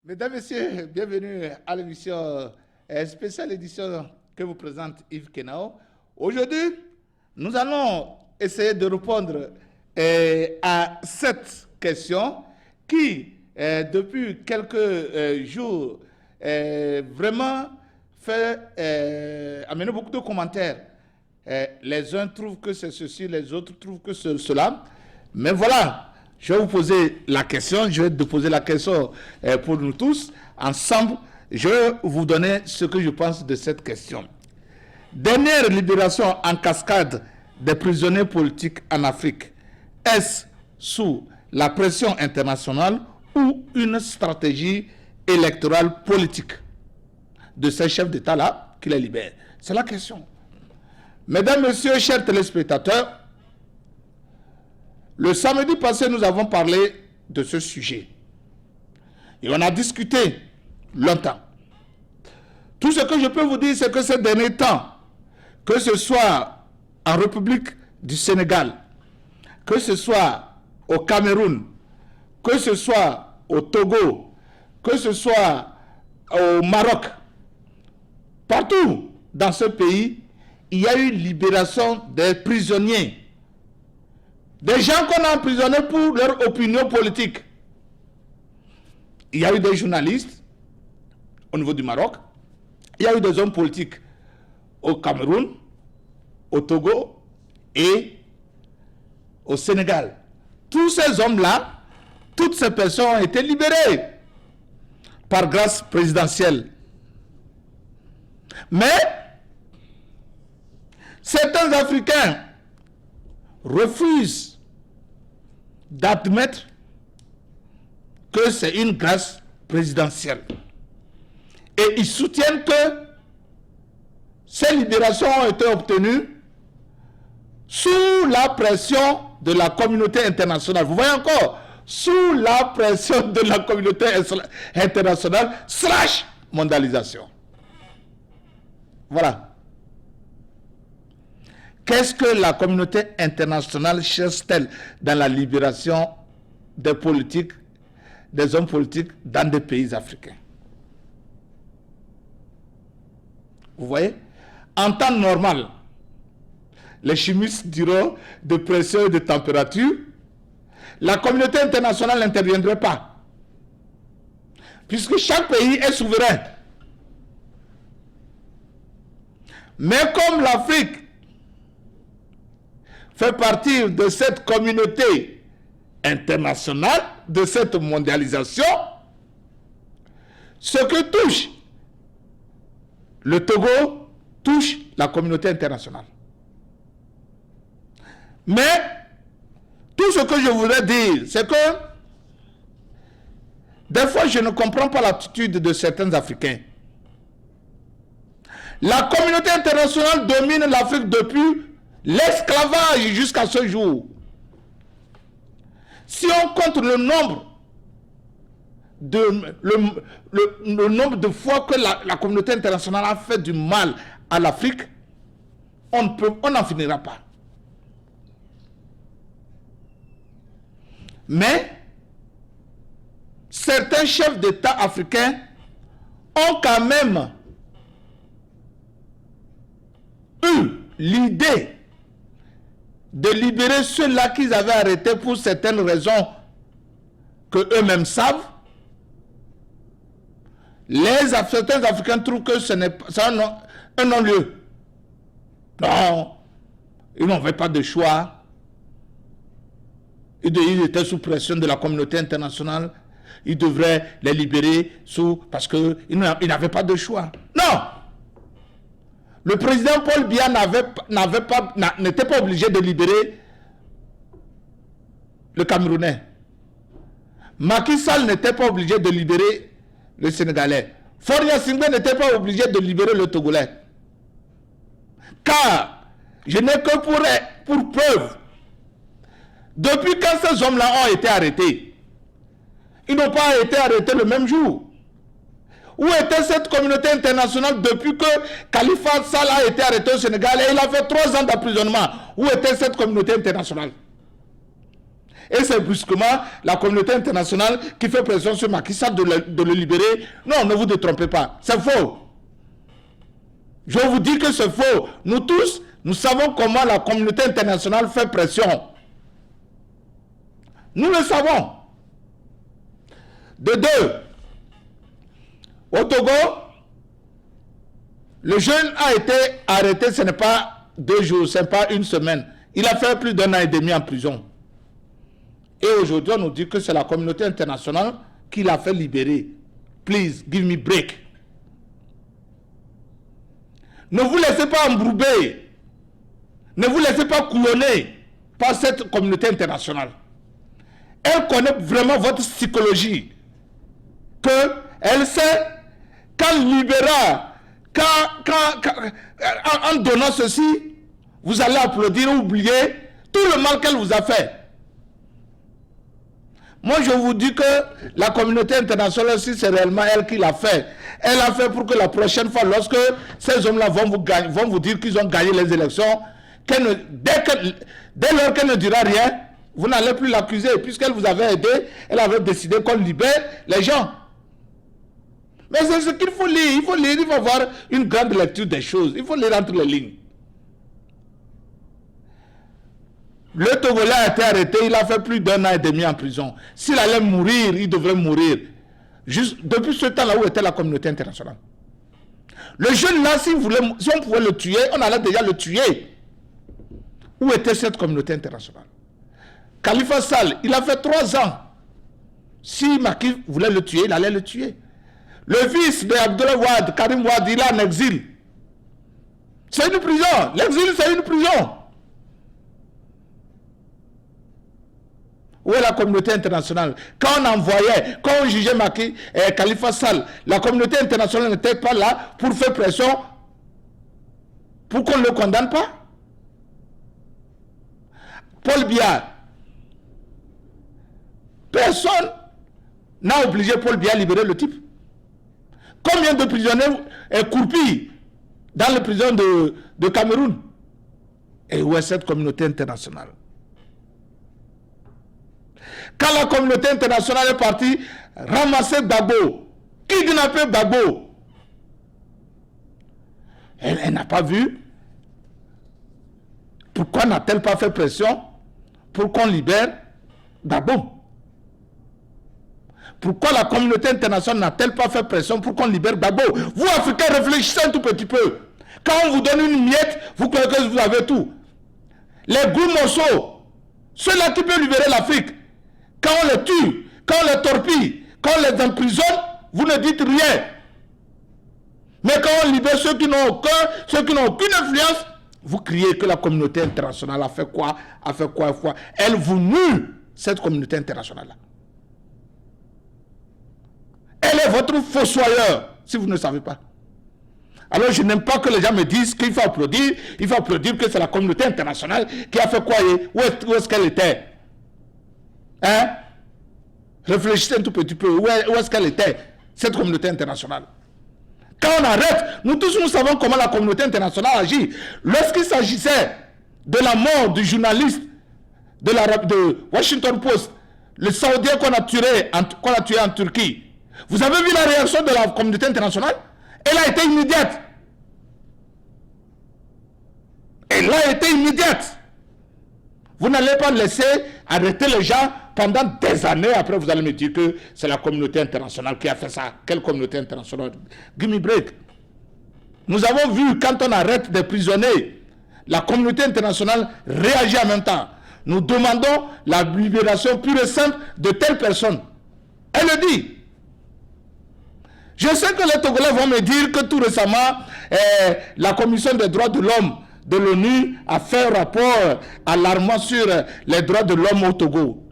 Mesdames, Messieurs, bienvenue à l'émission spéciale édition que vous présente Yves Kenao. Aujourd'hui, nous allons essayer de répondre à cette question qui, depuis quelques jours, vraiment fait amener beaucoup de commentaires. Les uns trouvent que c'est ceci, les autres trouvent que c'est cela. Mais voilà. Je vais vous poser la question, je vais te poser la question pour nous tous. Ensemble, je vais vous donner ce que je pense de cette question. Dernière libération en cascade des prisonniers politiques en Afrique. Est-ce sous la pression internationale ou une stratégie électorale politique de ces chefs d'État-là qui les libèrent? C'est la question. Mesdames, Messieurs, chers téléspectateurs, le samedi passé, nous avons parlé de ce sujet. Et on a discuté longtemps. Tout ce que je peux vous dire, c'est que ces derniers temps, que ce soit en République du Sénégal, que ce soit au Cameroun, que ce soit au Togo, que ce soit au Maroc, partout dans ce pays, il y a eu libération des prisonniers. Des gens qu'on a emprisonnés pour leur opinion politique. Il y a eu des journalistes au niveau du Maroc. Il y a eu des hommes politiques au Cameroun, au Togo et au Sénégal. Tous ces hommes-là, toutes ces personnes ont été libérées par grâce présidentielle. Mais certains Africains refusent d'admettre que c'est une grâce présidentielle. Et ils soutiennent que ces libérations ont été obtenues sous la pression de la communauté internationale. Vous voyez encore, sous la pression de la communauté internationale / mondialisation. Voilà. Qu'est-ce que la communauté internationale cherche-t-elle dans la libération des politiques, des hommes politiques dans des pays africains? Vous voyez? En temps normal, les chimistes diront de pression et de température, la communauté internationale n'interviendrait pas. Puisque chaque pays est souverain. Mais comme l'Afrique fait partie de cette communauté internationale, de cette mondialisation, ce que touche le Togo touche la communauté internationale. Mais tout ce que je voudrais dire, c'est que des fois je ne comprends pas l'attitude de certains Africains. La communauté internationale domine l'Afrique depuis l'esclavage jusqu'à ce jour. Si on compte le nombre de fois que la communauté internationale a fait du mal à l'Afrique, on n'en finira pas. Mais certains chefs d'État africains ont quand même eu l'idée de libérer ceux-là qu'ils avaient arrêtés pour certaines raisons que eux-mêmes savent. Certains Africains trouvent que ce n'est pas un non-lieu. Non, ils n'avaient pas de choix. Ils étaient sous pression de la communauté internationale. Ils devraient les libérer parce qu'ils n'avaient pas de choix. Non! Le président Paul Biya n'était pas obligé de libérer le Camerounais. Macky Sall n'était pas obligé de libérer le Sénégalais. Faure Singbe n'était pas obligé de libérer le Togolais. Car je n'ai que pour preuve, depuis quand ces hommes-là ont été arrêtés, ils n'ont pas été arrêtés le même jour. Où était cette communauté internationale depuis que Khalifa Sall a été arrêté au Sénégal et il a fait 3 ans d'emprisonnement? Où était cette communauté internationale? Et c'est brusquement la communauté internationale qui fait pression sur Macky Sall de le libérer. Non, ne vous détrompez pas. C'est faux. Je vous dis que c'est faux. Nous tous, nous savons comment la communauté internationale fait pression. Nous le savons. De deux, au Togo, le jeune a été arrêté, ce n'est pas 2 jours, ce n'est pas une semaine. Il a fait plus d'1 an et demi en prison. Et aujourd'hui, on nous dit que c'est la communauté internationale qui l'a fait libérer. Please, give me break. Ne vous laissez pas embrouber. Ne vous laissez pas couillonner par cette communauté internationale. Elle connaît vraiment votre psychologie. Elle sait qu'en libérant, en donnant ceci, vous allez applaudir ou oublier tout le mal qu'elle vous a fait. Moi, je vous dis que la communauté internationale, si c'est réellement elle qui l'a fait, elle l'a fait pour que la prochaine fois, lorsque ces hommes-là vont vous dire qu'ils ont gagné les élections, dès lors qu'elle ne dira rien, vous n'allez plus l'accuser, puisqu'elle vous avait aidé, elle avait décidé qu'on libère les gens. Mais c'est ce qu'il faut lire, il faut avoir une grande lecture des choses, il faut lire entre les lignes. Le Togolais a été arrêté, il a fait plus d'1 an et demi en prison. S'il allait mourir, il devrait mourir. Juste depuis ce temps-là, où était la communauté internationale? Le jeune là, si on pouvait le tuer, on allait déjà le tuer. Où était cette communauté internationale? Khalifa Sall, il a fait 3 ans. Si Macky voulait le tuer, il allait le tuer. Le fils de Abdoulaye Wade, Karim Wade, il est en exil. C'est une prison. L'exil, c'est une prison. Où est la communauté internationale? Quand on envoyait, quand on jugeait Khalifa Sall, la communauté internationale n'était pas là pour faire pression pour qu'on ne le condamne pas. Paul Biya, personne n'a obligé Paul Biya à libérer le type. Combien de prisonniers croupis dans les prisons de Cameroun? Et où est cette communauté internationale? Quand la communauté internationale est partie ramasser Gbagbo, kidnapper Gbagbo, elle n'a pas vu. Pourquoi n'a-t-elle pas fait pression pour qu'on libère Gbagbo? Pourquoi la communauté internationale n'a-t-elle pas fait pression pour qu'on libère Gbagbo? Vous, Africains, réfléchissez un tout petit peu. Quand on vous donne une miette, vous croyez que vous avez tout. Les gros morceaux, ceux-là qui peuvent libérer l'Afrique, quand on les tue, quand on les torpille, quand on les emprisonne, vous ne dites rien. Mais quand on libère ceux qui n'ont aucune influence, vous criez que la communauté internationale a fait quoi? Elle vous nuit, cette communauté internationale-là. Elle est votre fossoyeur, si vous ne savez pas. Alors je n'aime pas que les gens me disent qu'il faut applaudir. Il faut applaudir que c'est la communauté internationale qui a fait quoi? Où est-ce qu'elle était? Hein? Réfléchissez un tout petit peu. Où est-ce qu'elle était, cette communauté internationale? Quand on arrête, nous tous nous savons comment la communauté internationale agit. Lorsqu'il s'agissait de la mort du journaliste de Washington Post, le Saoudien qu'on a tué en Turquie, vous avez vu la réaction de la communauté internationale? Elle a été immédiate. Elle a été immédiate. Vous n'allez pas laisser arrêter les gens pendant des années. Après, vous allez me dire que c'est la communauté internationale qui a fait ça. Quelle communauté internationale? Give me break. Nous avons vu, quand on arrête des prisonniers, la communauté internationale réagit en même temps. Nous demandons la libération pure et simple de telle personne. Elle le dit. Je sais que les Togolais vont me dire que tout récemment, la Commission des droits de l'homme de l'ONU a fait un rapport alarmant sur les droits de l'homme au Togo.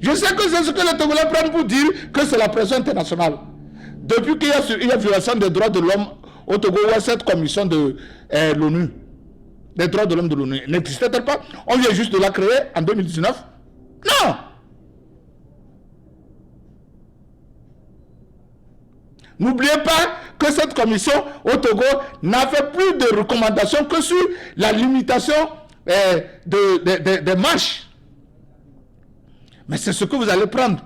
Je sais que c'est ce que les Togolais prennent pour dire que c'est la pression internationale. Depuis qu'il y a violation des droits de l'homme au Togo, où est cette commission de l'ONU, des droits de l'homme de l'ONU, n'existait-elle pas? On vient juste de la créer en 2019? Non! N'oubliez pas que cette commission au Togo n'a fait plus de recommandations que sur la limitation des marches. Mais c'est ce que vous allez prendre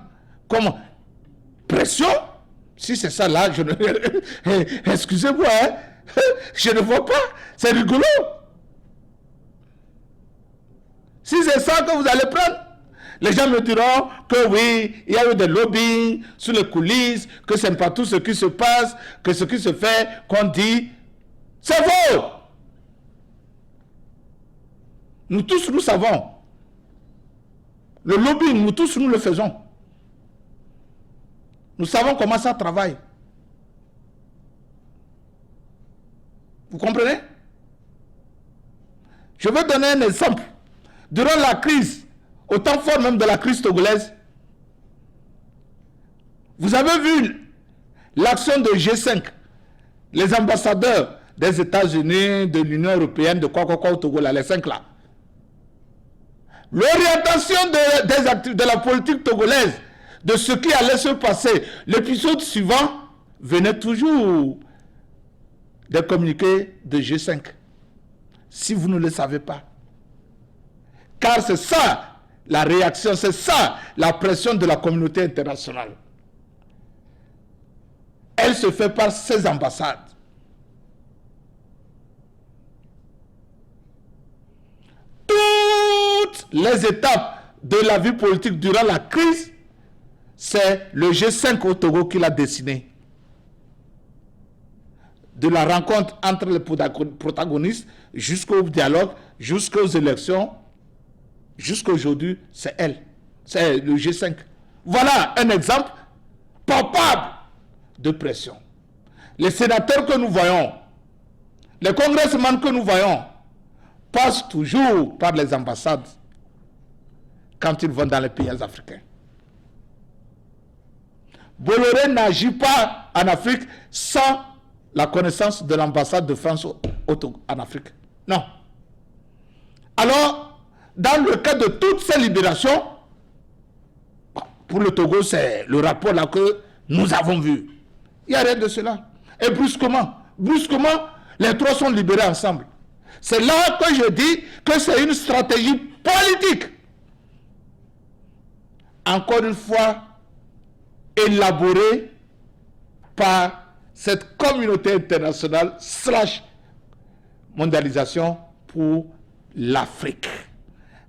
comme pression. Si c'est ça là, je ne... excusez-moi, hein, je ne vois pas. C'est rigolo. Si c'est ça que vous allez prendre, les gens me diront que oui, il y a eu des lobbying sous les coulisses, que ce n'est pas tout ce qui se passe, que ce qui se fait, qu'on dit. C'est faux. Nous tous, nous savons. Le lobbying, nous tous, nous le faisons. Nous savons comment ça travaille. Vous comprenez? Je vais donner un exemple. Durant la crise, au temps fort même de la crise togolaise, vous avez vu l'action de G5, les ambassadeurs des États-Unis, de l'Union européenne, de quoi au Togo, là, les 5 là. L'orientation de la politique togolaise, de ce qui allait se passer, l'épisode suivant venait toujours des communiqués de G5. Si vous ne le savez pas. Car c'est ça la réaction, c'est ça la pression de la communauté internationale. Elle se fait par ses ambassades. Toutes les étapes de la vie politique durant la crise, c'est le G5 au Togo qui l'a dessiné. De la rencontre entre les protagonistes jusqu'au dialogue, jusqu'aux élections, jusqu'à aujourd'hui, c'est elle. C'est le G5. Voilà un exemple palpable de pression. Les sénateurs que nous voyons, les congressmen que nous voyons, passent toujours par les ambassades quand ils vont dans les pays africains. Bolloré n'agit pas en Afrique sans la connaissance de l'ambassade de France en Afrique. Non. Alors, dans le cas de toutes ces libérations, pour le Togo, c'est le rapport là que nous avons vu. Il n'y a rien de cela. Et brusquement, les trois sont libérés ensemble. C'est là que je dis que c'est une stratégie politique. Encore une fois, élaborée par cette communauté internationale / mondialisation pour l'Afrique.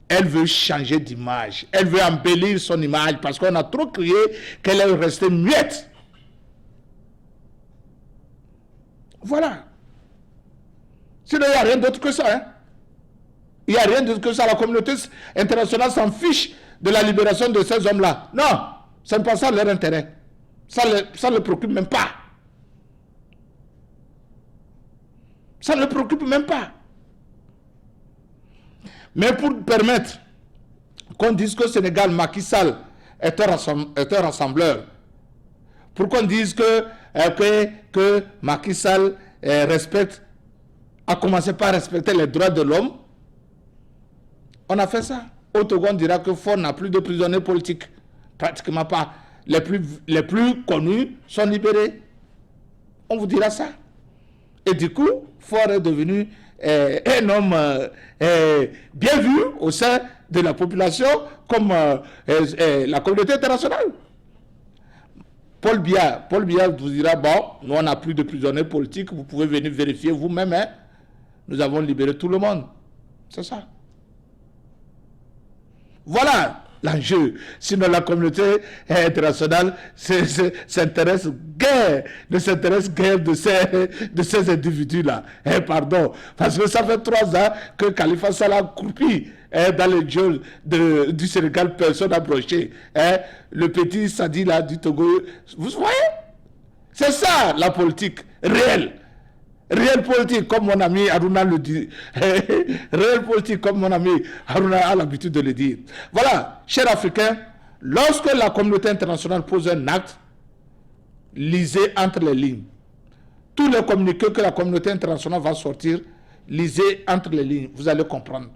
Elle veut changer d'image. Elle veut embellir son image parce qu'on a trop crié qu'elle est restée muette. Voilà. Sinon, il n'y a rien d'autre que ça. Hein? Il n'y a rien d'autre que ça. La communauté internationale s'en fiche de la libération de ces hommes-là. Non, ce n'est pas ça leur intérêt. Ça ne les préoccupe même pas. Ça ne les préoccupe même pas. Mais pour permettre qu'on dise que Sénégal, Macky Sall est un rassembleur, pour qu'on dise que Macky Sall a commencé par respecter les droits de l'homme, on a fait ça. Au Togo, on dira que Faure n'a plus de prisonniers politiques. Pratiquement pas. Les plus connus sont libérés. On vous dira ça. Et du coup, Faure est devenu un homme bien vu au sein de la population comme la communauté internationale. Paul Biya vous dira, bon, nous on n'a plus de prisonniers politiques, vous pouvez venir vérifier vous-même, hein. Nous avons libéré tout le monde. C'est ça. Voilà l'enjeu. Sinon, la communauté internationale ne s'intéresse guère de ces individus-là. Pardon. Parce que ça fait 3 ans que Khalifa Sall a croupi dans les geôles du Sénégal, personne n'a broché. Le petit Sadi là du Togo. Vous voyez? C'est ça la politique réelle. Réelle politique, comme mon ami Haruna le dit. Réelle politique, comme mon ami Haruna a l'habitude de le dire. Voilà, chers Africains, lorsque la communauté internationale pose un acte, lisez entre les lignes. Tous les communiqués que la communauté internationale va sortir, lisez entre les lignes, vous allez comprendre.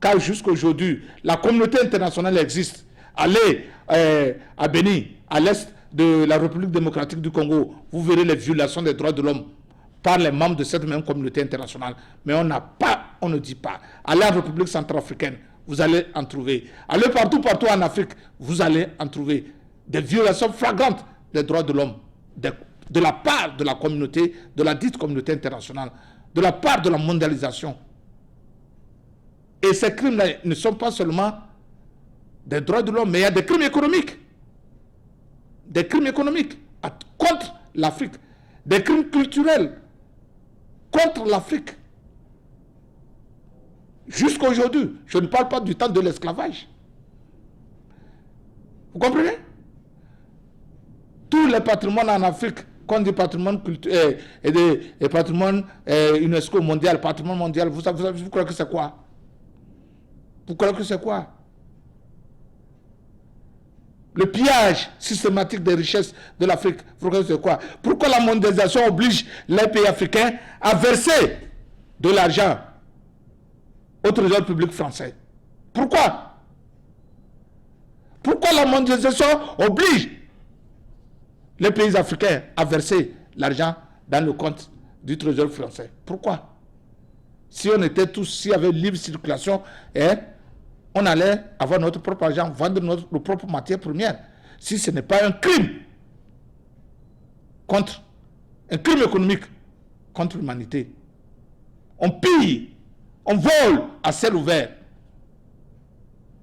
Car jusqu'à aujourd'hui, la communauté internationale existe. Allez à Béni, à l'est de la République démocratique du Congo, vous verrez les violations des droits de l'homme. par les membres de cette même communauté internationale. Mais on n'a pas, on ne dit pas. Allez en République centrafricaine, vous allez en trouver. Allez partout en Afrique, vous allez en trouver des violations flagrantes des droits de l'homme, de la part de la communauté, de la dite communauté internationale, de la part de la mondialisation. Et ces crimes-là ne sont pas seulement des droits de l'homme, mais il y a des crimes économiques. Des crimes économiques contre l'Afrique. Des crimes culturels contre l'Afrique. Jusqu'à aujourd'hui, je ne parle pas du temps de l'esclavage. Vous comprenez? Tous les patrimoines en Afrique, qu'on dit patrimoine culturel et patrimoine UNESCO mondial, patrimoine mondial, vous croyez que c'est quoi? Vous croyez que c'est quoi? Le pillage systématique des richesses de l'Afrique, vous croyez que c'est quoi? Pourquoi la mondialisation oblige les pays africains à verser de l'argent au trésor public français? Pourquoi? Pourquoi la mondialisation oblige les pays africains à verser l'argent dans le compte du trésor français? Pourquoi? Si on était tous, s'il y avait libre circulation, on allait avoir notre propre argent, vendre notre propre matière première. Si ce n'est pas un crime économique contre l'humanité. On pille, on vole à ciel ouvert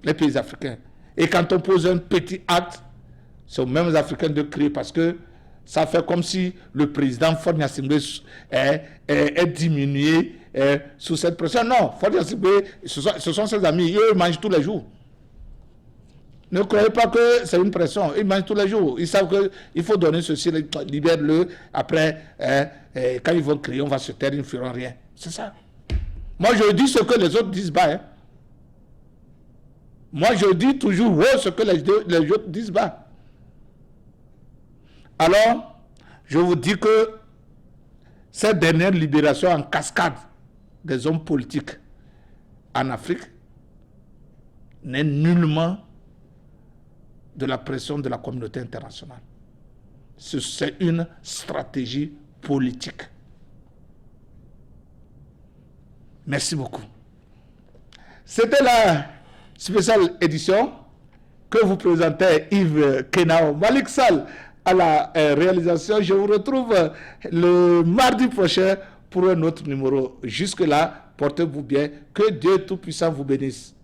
les pays africains. Et quand on pose un petit acte, c'est aux mêmes Africains de crier parce que ça fait comme si le président Faure Gnassingbé est diminué sous cette pression. Non, Faure Gnassingbé, ce sont ses amis, eux, ils mangent tous les jours. Ne croyez pas que c'est une pression, ils mangent tous les jours. Ils savent qu'il faut donner ceci, libère-le. Après, quand ils vont crier, on va se taire, ils ne feront rien. C'est ça. Moi, je dis ce que les autres disent bas. Moi, je dis toujours haut ce que les autres disent bas. Alors, je vous dis que cette dernière libération en cascade des hommes politiques en Afrique n'est nullement de la pression de la communauté internationale. C'est une stratégie politique. Merci beaucoup. C'était la spéciale édition que vous présentait Yves Kenao. Malik Sall à la réalisation. Je vous retrouve le mardi prochain pour un autre numéro. Jusque-là, portez-vous bien. Que Dieu Tout-Puissant vous bénisse.